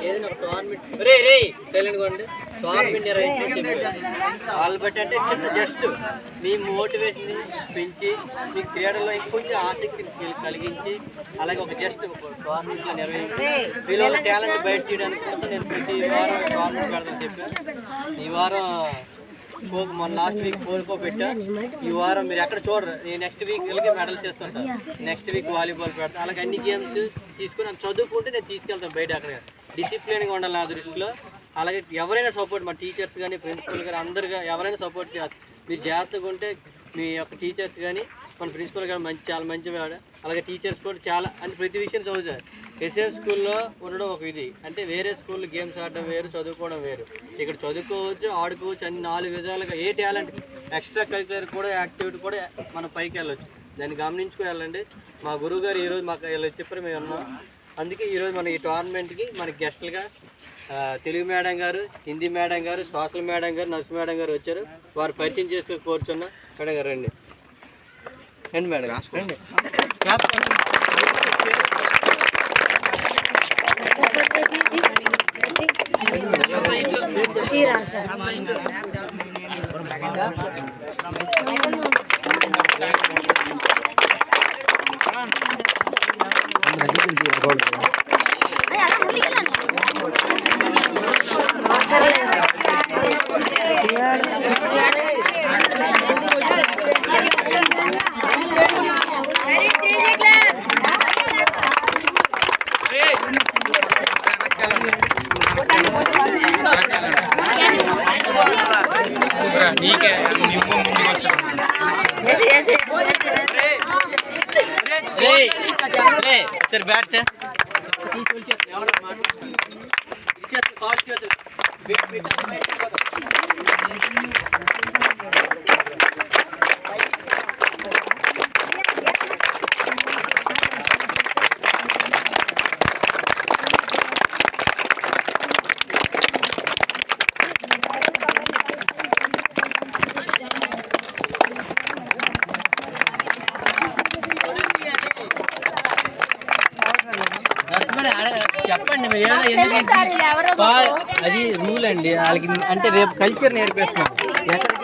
ఏదైనా టోర్నమెంట్ రే సైలెంట్గా ఉండి టోర్నమెంట్ నిర్వహించమని చెప్పారు. వాళ్ళు బట్టి అంటే చిన్న జస్ట్ మీ మోటివేషన్ పెంచి మీ క్రీడల్లో ఇంకొంచెం ఆసక్తిని కలిగించి అలాగే ఒక జస్ట్ టోర్నమెంట్లో నిర్వహించి మీలో టాలెంట్ బయట తీయడానికి కోసం నేను ప్రతి వారం టోర్నమెంట్ పెడతాను చెప్పాను. ఈ వారం మన లాస్ట్ వీక్ ఖోఖో పెట్టా. ఈ వారం మీరు ఎక్కడ చూడరు. నేను నెక్స్ట్ వీక్ వెళ్ళి మెడల్స్ చేస్తుంటాను. నెక్స్ట్ వీక్ వాలీబాల్ పెడతాను. అలాగే అన్ని గేమ్స్ తీసుకుని చదువుకుంటే నేను తీసుకెళ్తాను బయట. అక్కడ డిసిప్లిన్గా ఉండాలి నా దృష్టిలో. అలాగే ఎవరైనా సపోర్ట్ మా టీచర్స్ కానీ ప్రిన్సిపల్ కానీ అందరుగా ఎవరైనా సపోర్ట్ చేయాలి. మీరు జాగ్రత్తగా ఉంటే మీ యొక్క టీచర్స్ కానీ మన ప్రిన్సిపల్ కానీ చాలా మంచివాడు. అలాగే టీచర్స్ కూడా చాలా అంటే ప్రతి విషయం చదువుతారు. ఎస్ఎస్ స్కూల్లో ఉండడం ఒక ఇది అంటే వేరే స్కూల్లో గేమ్స్ ఆడడం వేరు, చదువుకోవడం వేరు. ఇక్కడ చదువుకోవచ్చు, ఆడుకోవచ్చు, అన్ని 4 విధాలుగా ఏ టాలెంట్ ఎక్స్ట్రా కరిక్యులర్ కూడా యాక్టివిటీ కూడా మనం పైకి వెళ్ళొచ్చు. దాన్ని గమనించుకుని వెళ్ళండి. మా గురువు గారు ఈరోజు మాకు ఇలా చెప్పారు, మేము ఉన్నాం. అందుకే ఈరోజు మన ఈ టోర్నమెంట్కి మనకి గెస్టులుగా తెలుగు మేడం గారు, హిందీ మేడం గారు, సోషల్ మేడం గారు, నర్సు మేడం గారు వచ్చారు. వారు పరిచయం చేసుకుని కోరుచున్న మేడం గారు రండి. రండి మేడం రండి. सर बैठ से చెప్పండి మీరు అది రూల్ అండి వాళ్ళకి. అంటే రేపు కల్చర్ నేర్పిస్తున్నాం. ఎక్కడికి